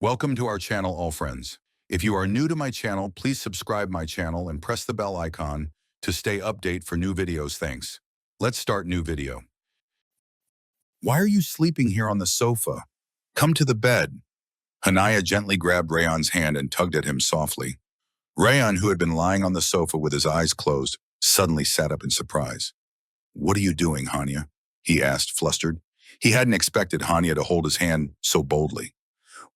Welcome to our channel, all friends. If you are new to my channel, please subscribe my channel and press the bell icon to stay update for new videos. Thanks. Let's start new video. Why are you sleeping here on the sofa? Come to the bed. Hanaya gently grabbed Rayon's hand and tugged at him softly. Rayon, who had been lying on the sofa with his eyes closed, suddenly sat up in surprise. What are you doing, Hanya? He asked, flustered. He hadn't expected Hanya to hold his hand so boldly.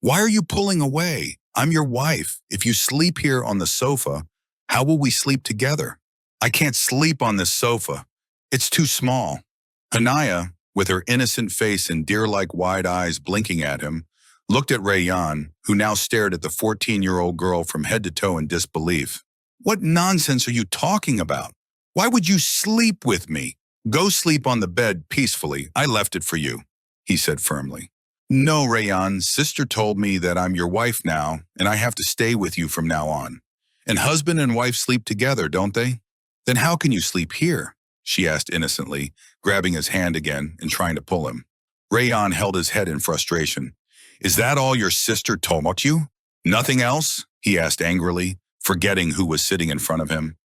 Why are you pulling away? I'm your wife. If you sleep here on the sofa, how will we sleep together? I can't sleep on this sofa. It's too small. Hanaya, with her innocent face and deer-like wide eyes blinking at him, looked at Rayan, who now stared at the 14-year-old girl from head to toe in disbelief. What nonsense are you talking about? Why would you sleep with me? Go sleep on the bed peacefully. I left it for you, he said firmly. No, Rayan, sister told me that I'm your wife now, and I have to stay with you from now on. And husband and wife sleep together, don't they? Then how can you sleep here? She asked innocently, grabbing his hand again and trying to pull him. Rayan held his head in frustration. Is that all your sister told you? Nothing else? He asked angrily, forgetting who was sitting in front of him.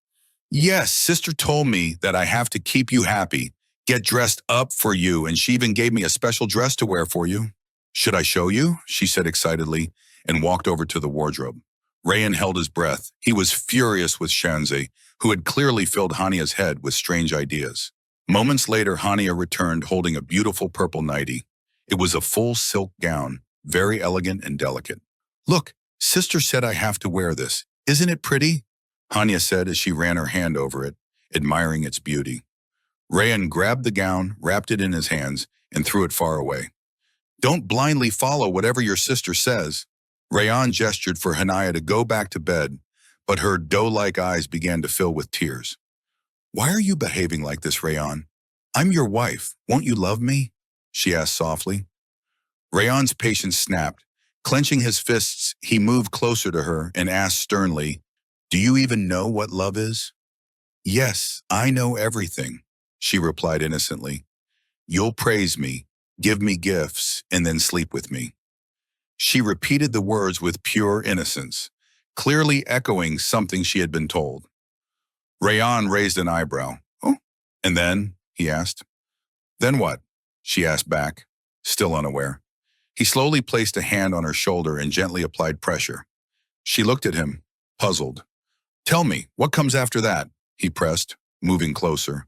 Yes, sister told me that I have to keep you happy, get dressed up for you, and she even gave me a special dress to wear for you. Should I show you? She said excitedly and walked over to the wardrobe. Rayan held his breath. He was furious with Shanzeh, who had clearly filled Hania's head with strange ideas. Moments later, Hania returned holding a beautiful purple nightie. It was a full silk gown, very elegant and delicate. Look, sister said I have to wear this. Isn't it pretty? Hania said as she ran her hand over it, admiring its beauty. Rayan grabbed the gown, wrapped it in his hands, and threw it far away. Don't blindly follow whatever your sister says. Rayan gestured for Hanaya to go back to bed, but her doe-like eyes began to fill with tears. Why are you behaving like this, Rayan? I'm your wife. Won't you love me? She asked softly. Rayan's patience snapped. Clenching his fists, he moved closer to her and asked sternly, Do you even know what love is? Yes, I know everything, she replied innocently. You'll praise me, give me gifts, and then sleep with me. She repeated the words with pure innocence, clearly echoing something she had been told. Rayan raised an eyebrow. Oh, and then? He asked. Then what? She asked back, still unaware. He slowly placed a hand on her shoulder and gently applied pressure. She looked at him, puzzled. Tell me, what comes after that? He pressed, moving closer.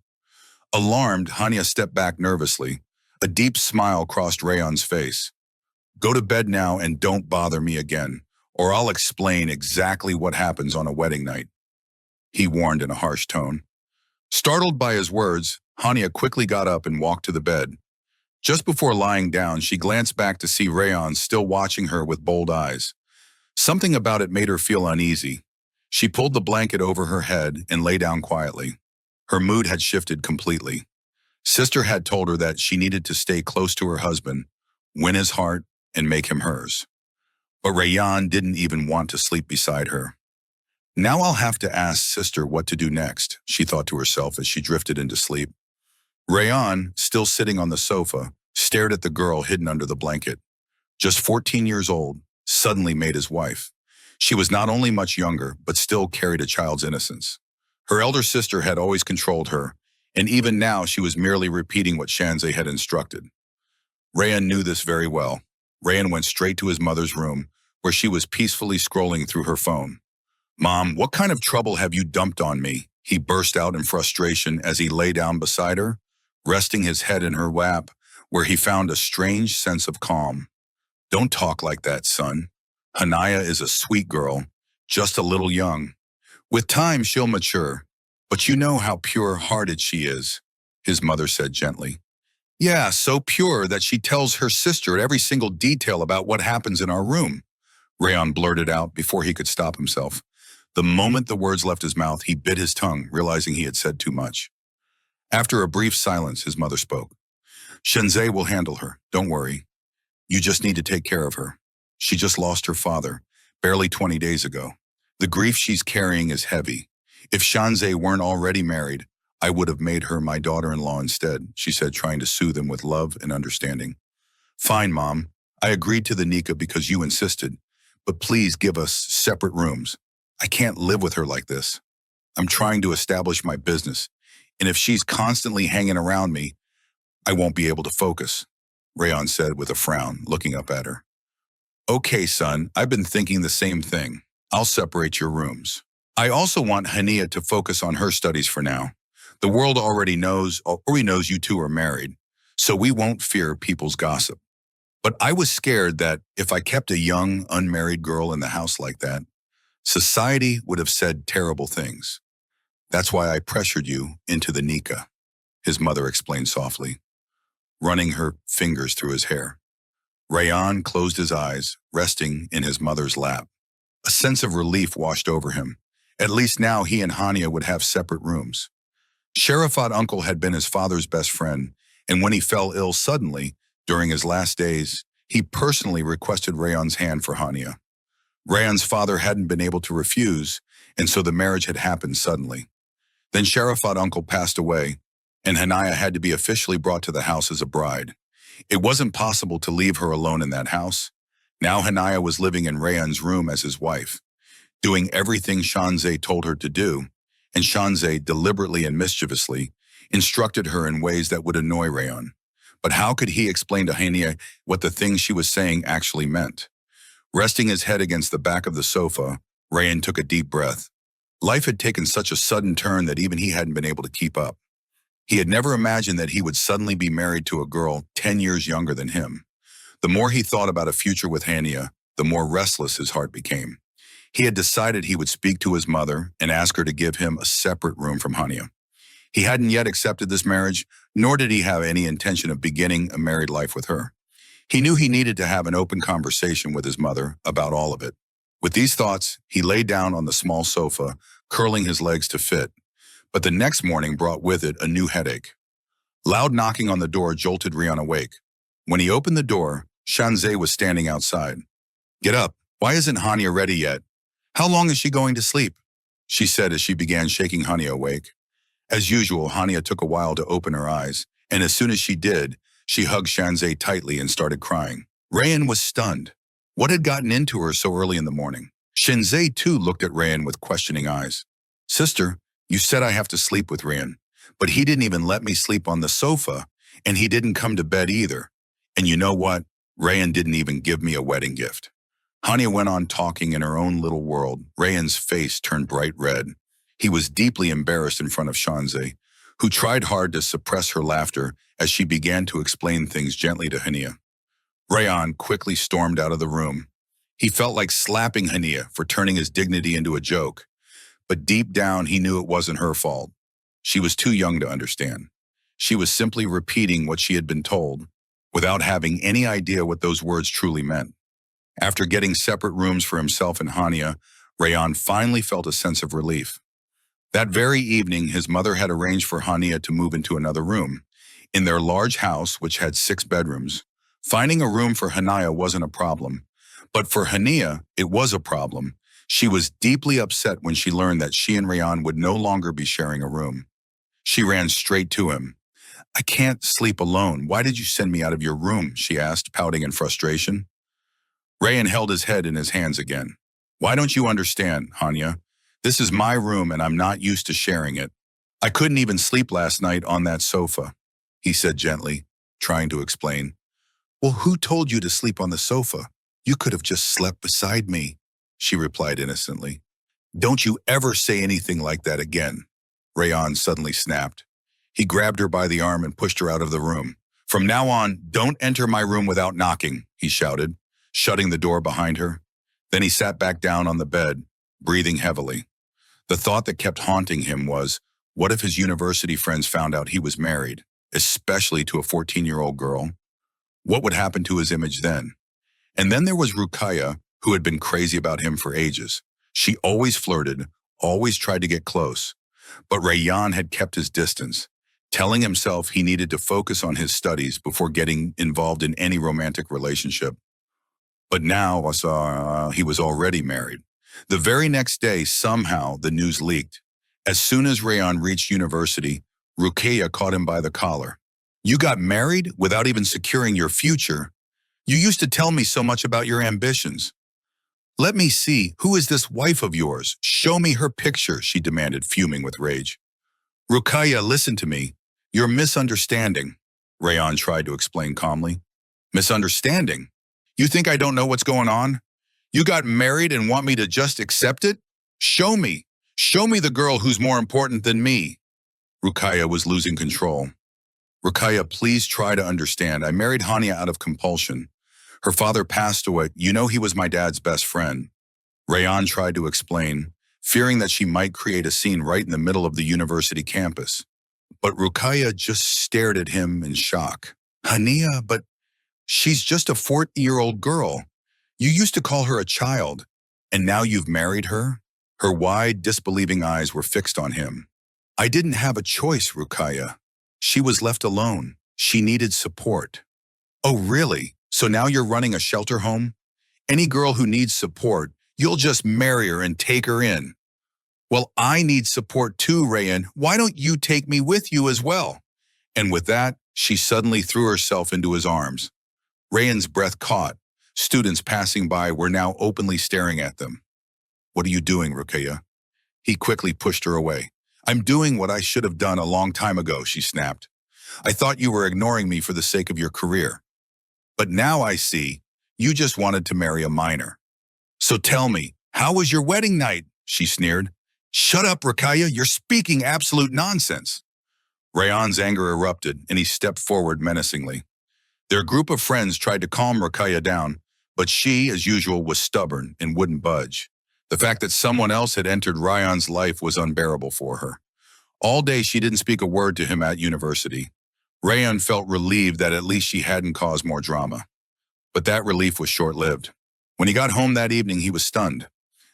Alarmed, Hania stepped back nervously. A deep smile crossed Rayan's face. Go to bed now and don't bother me again, or I'll explain exactly what happens on a wedding night, he warned in a harsh tone. Startled by his words, Hania quickly got up and walked to the bed. Just before lying down, she glanced back to see Rayan still watching her with bold eyes. Something about it made her feel uneasy. She pulled the blanket over her head and lay down quietly. Her mood had shifted completely. Sister had told her that she needed to stay close to her husband, win his heart, and make him hers. But Rayan didn't even want to sleep beside her. Now I'll have to ask sister what to do next, she thought to herself as she drifted into sleep. Rayan, still sitting on the sofa, stared at the girl hidden under the blanket. Just 14 years old, suddenly made his wife. She was not only much younger, but still carried a child's innocence. Her elder sister had always controlled her, and even now she was merely repeating what Shanzeh had instructed. Rayan knew this very well. Rayan went straight to his mother's room, where she was peacefully scrolling through her phone. Mom, what kind of trouble have you dumped on me? He burst out in frustration as he lay down beside her, resting his head in her lap, where he found a strange sense of calm. Don't talk like that, son. Hanaya is a sweet girl, just a little young. With time, she'll mature, but you know how pure-hearted she is, his mother said gently. Yeah, so pure that she tells her sister every single detail about what happens in our room, Rayan blurted out before he could stop himself. The moment the words left his mouth, he bit his tongue, realizing he had said too much. After a brief silence, his mother spoke. Shanzeh will handle her, don't worry. You just need to take care of her. She just lost her father, barely 20 days ago. The grief she's carrying is heavy. If Shanzeh weren't already married, I would have made her my daughter-in-law instead, she said, trying to soothe him with love and understanding. Fine, Mom. I agreed to the nikah because you insisted, but please give us separate rooms. I can't live with her like this. I'm trying to establish my business, and if she's constantly hanging around me, I won't be able to focus, Rayon said with a frown, looking up at her. Okay, son, I've been thinking the same thing. I'll separate your rooms. I also want Hania to focus on her studies for now. The world already knows you two are married, so we won't fear people's gossip. But I was scared that if I kept a young, unmarried girl in the house like that, society would have said terrible things. That's why I pressured you into the nikah, his mother explained softly, running her fingers through his hair. Rayan closed his eyes, resting in his mother's lap. A sense of relief washed over him. At least now he and Hania would have separate rooms. Sharafat uncle had been his father's best friend, and when he fell ill suddenly, during his last days, he personally requested Rayan's hand for Hania. Rayan's father hadn't been able to refuse, and so the marriage had happened suddenly. Then Sharafat uncle passed away, and Hania had to be officially brought to the house as a bride. It wasn't possible to leave her alone in that house. Now Hania was living in Rayan's room as his wife, doing everything Shanzeh told her to do, and Shanzeh deliberately and mischievously instructed her in ways that would annoy Rayan. But how could he explain to Hania what the things she was saying actually meant? Resting his head against the back of the sofa, Rayan took a deep breath. Life had taken such a sudden turn that even he hadn't been able to keep up. He had never imagined that he would suddenly be married to a girl 10 years younger than him. The more he thought about a future with Hania, the more restless his heart became. He had decided he would speak to his mother and ask her to give him a separate room from Hania. He hadn't yet accepted this marriage, nor did he have any intention of beginning a married life with her. He knew he needed to have an open conversation with his mother about all of it. With these thoughts, he lay down on the small sofa, curling his legs to fit. But the next morning brought with it a new headache. Loud knocking on the door jolted Rian awake. When he opened the door, Shanzeh was standing outside. "Get up. Why isn't Hania ready yet? How long is she going to sleep?" she said as she began shaking Hania awake. As usual, Hania took a while to open her eyes, and as soon as she did, she hugged Shanzeh tightly and started crying. Rayan was stunned. What had gotten into her so early in the morning? Shanzeh too looked at Rayan with questioning eyes. "Sister, you said I have to sleep with Rayan, but he didn't even let me sleep on the sofa, and he didn't come to bed either. And you know what? Rayan didn't even give me a wedding gift." Hania went on talking in her own little world. Rayan's face turned bright red. He was deeply embarrassed in front of Shanzeh, who tried hard to suppress her laughter as she began to explain things gently to Hania. Rayan quickly stormed out of the room. He felt like slapping Hania for turning his dignity into a joke, but deep down he knew it wasn't her fault. She was too young to understand. She was simply repeating what she had been told, without having any idea what those words truly meant. After getting separate rooms for himself and Hania, Rayan finally felt a sense of relief. That very evening, his mother had arranged for Hania to move into another room. In their large house, which had 6 bedrooms, finding a room for Hania wasn't a problem. But for Hania, it was a problem. She was deeply upset when she learned that she and Rayan would no longer be sharing a room. She ran straight to him. "I can't sleep alone. Why did you send me out of your room?" she asked, pouting in frustration. Rayan held his head in his hands again. "Why don't you understand, Hania? This is my room and I'm not used to sharing it. I couldn't even sleep last night on that sofa," he said gently, trying to explain. "Well, who told you to sleep on the sofa? You could have just slept beside me," she replied innocently. "Don't you ever say anything like that again," Rayan suddenly snapped. He grabbed her by the arm and pushed her out of the room. "From now on, don't enter my room without knocking," he shouted, shutting the door behind her. Then he sat back down on the bed, breathing heavily. The thought that kept haunting him was, what if his university friends found out he was married, especially to a 14-year-old girl? What would happen to his image then? And then there was Rukaya, who had been crazy about him for ages. She always flirted, always tried to get close. But Rayan had kept his distance, telling himself he needed to focus on his studies before getting involved in any romantic relationship. But now he was already married. The very next day, somehow, the news leaked. As soon as Rayan reached university, Rukaya caught him by the collar. "You got married without even securing your future? You used to tell me so much about your ambitions." Let me see, who is this wife of yours? Show me her picture, she demanded, fuming with rage. Rukaya, listen to me. You're misunderstanding, Rayan tried to explain calmly. Misunderstanding? You think I don't know what's going on? You got married and want me to just accept it? Show me. Show me the girl who's more important than me. Rukaya was losing control. Rukaya, please try to understand. I married Hania out of compulsion. Her father passed away. You know he was my dad's best friend. Rayan tried to explain, fearing that she might create a scene right in the middle of the university campus. But Rukaya just stared at him in shock. Hania, but she's just a 14-year-old girl. You used to call her a child, and now you've married her? Her wide, disbelieving eyes were fixed on him. I didn't have a choice, Rukaya. She was left alone. She needed support. Oh, really? So now you're running a shelter home? Any girl who needs support, you'll just marry her and take her in. Well, I need support too, Rayan. Why don't you take me with you as well? And with that, she suddenly threw herself into his arms. Rayan's breath caught. Students passing by were now openly staring at them. What are you doing, Rukaya? He quickly pushed her away. I'm doing what I should have done a long time ago, she snapped. I thought you were ignoring me for the sake of your career. But now I see, you just wanted to marry a minor. So tell me, how was your wedding night? She sneered. Shut up, Rukaya, you're speaking absolute nonsense. Rayan's anger erupted, and he stepped forward menacingly. Their group of friends tried to calm Rukaya down, but she, as usual, was stubborn and wouldn't budge. The fact that someone else had entered Rayan's life was unbearable for her. All day she didn't speak a word to him at university. Rayan felt relieved that at least she hadn't caused more drama. But that relief was short-lived. When he got home that evening, he was stunned.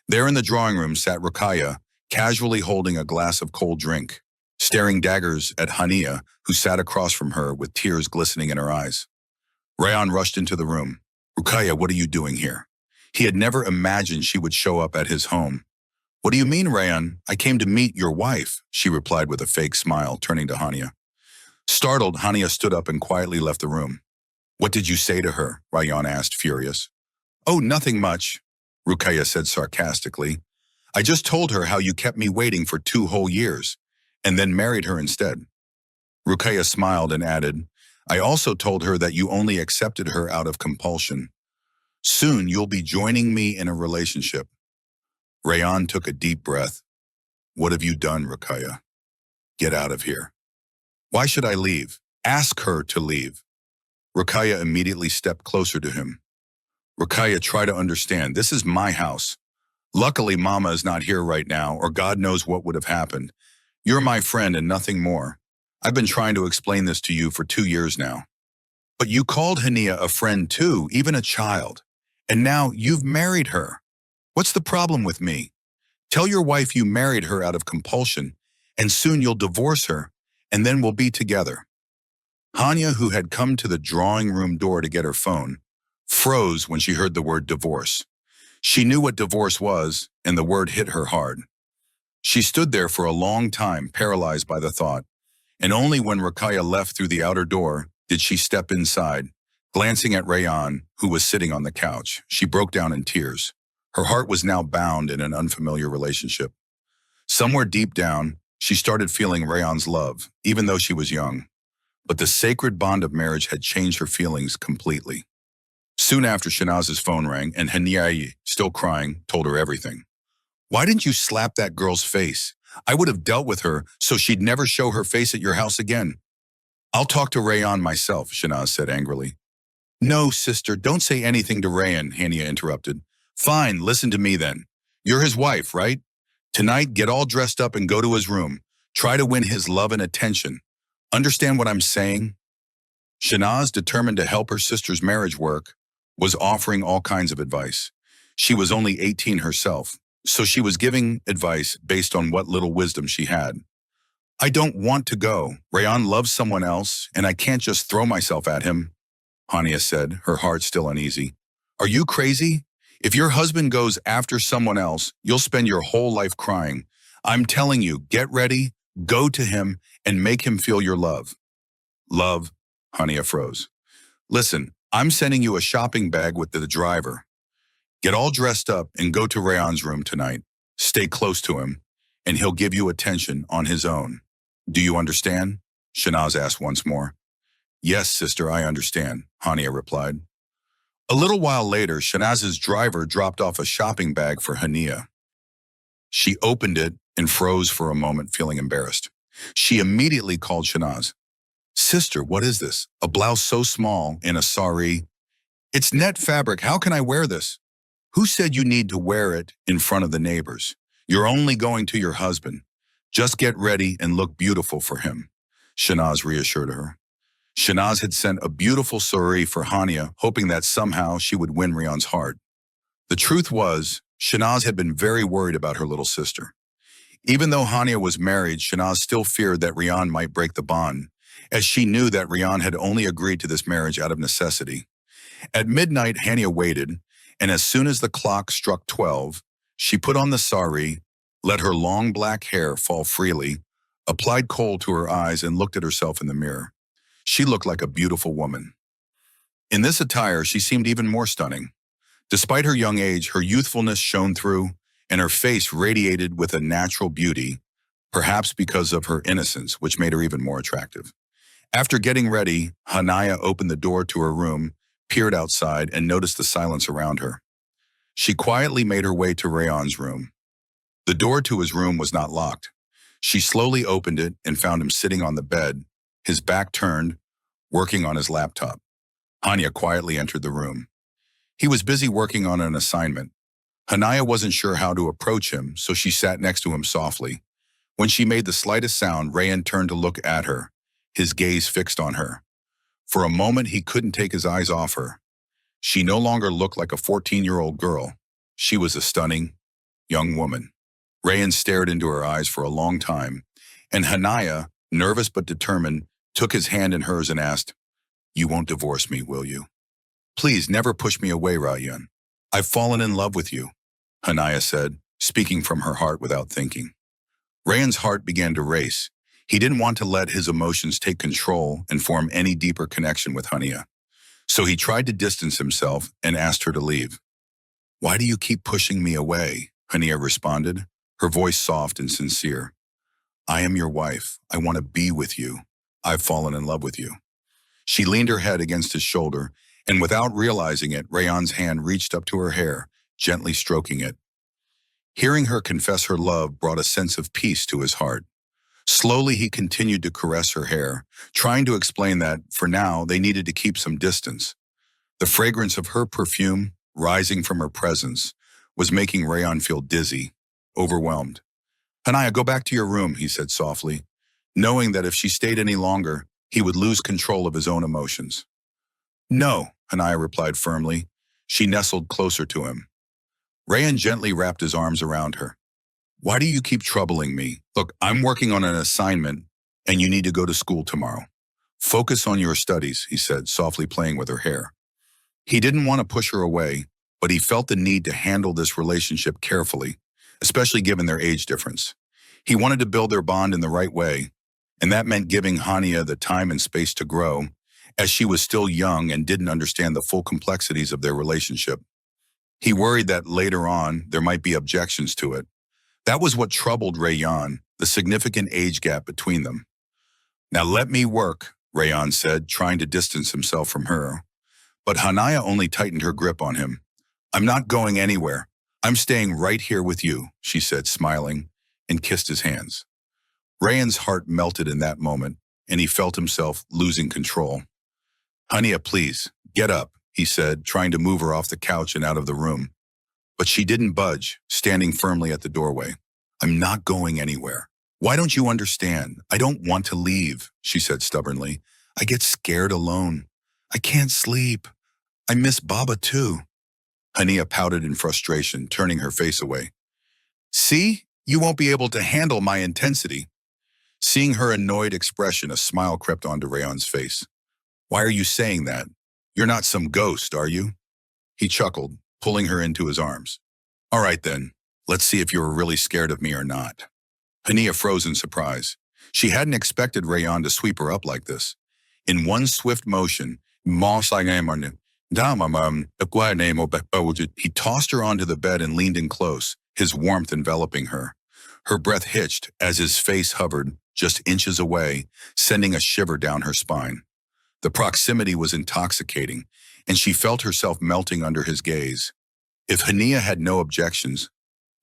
There in the drawing room sat Rukaya, casually holding a glass of cold drink, staring daggers at Hania, who sat across from her with tears glistening in her eyes. Rayan rushed into the room. Rukaya, what are you doing here? He had never imagined she would show up at his home. What do you mean, Rayan? I came to meet your wife, she replied with a fake smile, turning to Hania. Startled, Hania stood up and quietly left the room. What did you say to her? Rayan asked, furious. Oh, nothing much, Rukaya said sarcastically. I just told her how you kept me waiting for 2 whole years, and then married her instead. Rukaya smiled and added, I also told her that you only accepted her out of compulsion. Soon you'll be joining me in a relationship. Rayan took a deep breath. What have you done, Rukaya? Get out of here. Why should I leave? Ask her to leave. Rukaya immediately stepped closer to him. Rukaya, try to understand. This is my house. Luckily, Mama is not here right now, or God knows what would have happened. You're my friend and nothing more. I've been trying to explain this to you for 2 years now. But you called Hania a friend too, even a child. And now you've married her. What's the problem with me? Tell your wife you married her out of compulsion, and soon you'll divorce her, and then we'll be together. Hania, who had come to the drawing room door to get her phone, froze when she heard the word divorce. She knew what divorce was, and the word hit her hard. She stood there for a long time, paralyzed by the thought, and only when Rukaya left through the outer door did she step inside. Glancing at Rayan, who was sitting on the couch, she broke down in tears. Her heart was now bound in an unfamiliar relationship. Somewhere deep down, she started feeling Rayan's love, even though she was young. But the sacred bond of marriage had changed her feelings completely. Soon after, Shanaz's phone rang, and Hania, still crying, told her everything. Why didn't you slap that girl's face? I would have dealt with her so she'd never show her face at your house again. I'll talk to Rayan myself, Shanaz said angrily. No, sister, don't say anything to Rayan, Hania interrupted. Fine, listen to me then. You're his wife, right? Tonight, get all dressed up and go to his room. Try to win his love and attention. Understand what I'm saying? Shanaz, determined to help her sister's marriage work, was offering all kinds of advice. She was only 18 herself, so she was giving advice based on what little wisdom she had. I don't want to go. Rayan loves someone else, and I can't just throw myself at him, Hania said, her heart still uneasy. Are you crazy? If your husband goes after someone else, you'll spend your whole life crying. I'm telling you, get ready, go to him, and make him feel your love. Love, Hania froze. Listen, I'm sending you a shopping bag with the driver. Get all dressed up and go to Rayon's room tonight. Stay close to him, and he'll give you attention on his own. Do you understand? Shanaz asked once more. Yes, sister, I understand, Hania replied. A little while later, Shanaz's driver dropped off a shopping bag for Hania. She opened it and froze for a moment, feeling embarrassed. She immediately called Shanaz. Sister, what is this? A blouse so small and a sari. It's net fabric. How can I wear this? Who said you need to wear it in front of the neighbors? You're only going to your husband. Just get ready and look beautiful for him, Shanaz reassured her. Shanaz had sent a beautiful sari for Hania, hoping that somehow she would win Rayon's heart. The truth was, Shanaz had been very worried about her little sister. Even though Hania was married, Shanaz still feared that Rayon might break the bond, as she knew that Rayon had only agreed to this marriage out of necessity. At midnight, Hania waited, and as soon as the clock struck 12, she put on the sari, let her long black hair fall freely, applied kohl to her eyes, and looked at herself in the mirror. She looked like a beautiful woman. In this attire, she seemed even more stunning. Despite her young age, her youthfulness shone through, and her face radiated with a natural beauty, perhaps because of her innocence, which made her even more attractive. After getting ready, Hania opened the door to her room, peered outside, and noticed the silence around her. She quietly made her way to Rayon's room. The door to his room was not locked. She slowly opened it and found him sitting on the bed, his back turned, working on his laptop. Hania quietly entered the room. He was busy working on an assignment. Hania wasn't sure how to approach him, so she sat next to him softly. When she made the slightest sound, Rayan turned to look at her, his gaze fixed on her. For a moment, he couldn't take his eyes off her. She no longer looked like a 14-year-old girl. She was a stunning, young woman. Rayan stared into her eyes for a long time, and Hania, nervous but determined, took his hand in hers and asked, "You won't divorce me, will you? Please never push me away, Rayan. I've fallen in love with you," Hania said, speaking from her heart without thinking. Rayan's heart began to race. He didn't want to let his emotions take control and form any deeper connection with Hania. So he tried to distance himself and asked her to leave. "Why do you keep pushing me away?" Hania responded, her voice soft and sincere. "I am your wife. I want to be with you. I've fallen in love with you." She leaned her head against his shoulder, and without realizing it, Rayan's hand reached up to her hair, gently stroking it. Hearing her confess her love brought a sense of peace to his heart. Slowly, he continued to caress her hair, trying to explain that, for now, they needed to keep some distance. The fragrance of her perfume, rising from her presence, was making Rayan feel dizzy, overwhelmed. "Hania, go back to your room," he said softly, knowing that if she stayed any longer, he would lose control of his own emotions. "No," Hania replied firmly. She nestled closer to him. Rayan gently wrapped his arms around her. "Why do you keep troubling me? Look, I'm working on an assignment, and you need to go to school tomorrow. Focus on your studies," he said, softly playing with her hair. He didn't want to push her away, but he felt the need to handle this relationship carefully, especially given their age difference. He wanted to build their bond in the right way, and that meant giving Hania the time and space to grow, as she was still young and didn't understand the full complexities of their relationship. He worried that later on there might be objections to it. That was what troubled Rayan, the significant age gap between them. "Now let me work," Rayan said, trying to distance himself from her. But Hania only tightened her grip on him. "I'm not going anywhere. I'm staying right here with you," she said, smiling, and kissed his hands. Rayan's heart melted in that moment, and he felt himself losing control. "Hania, please, get up," he said, trying to move her off the couch and out of the room. But she didn't budge, standing firmly at the doorway. "I'm not going anywhere. Why don't you understand? I don't want to leave," she said stubbornly. "I get scared alone. I can't sleep. I miss Baba too." Hania pouted in frustration, turning her face away. "See? You won't be able to handle my intensity." Seeing her annoyed expression, a smile crept onto Rayan's face. "Why are you saying that? You're not some ghost, are you?" He chuckled, pulling her into his arms. "All right then, let's see if you were really scared of me or not." Hania froze in surprise. She hadn't expected Rayan to sweep her up like this. In one swift motion, He tossed her onto the bed and leaned in close, his warmth enveloping her. Her breath hitched as his face hovered just inches away, sending a shiver down her spine. The proximity was intoxicating, and she felt herself melting under his gaze. If Hania had no objections,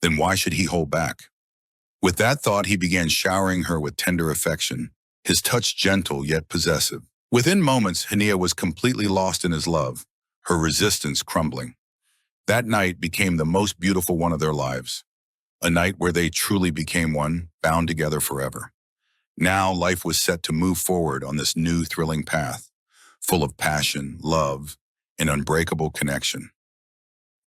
then why should he hold back? With that thought, he began showering her with tender affection, his touch gentle yet possessive. Within moments, Hania was completely lost in his love, her resistance crumbling. That night became the most beautiful one of their lives, a night where they truly became one, bound together forever. Now life was set to move forward on this new thrilling path, full of passion, love, and unbreakable connection.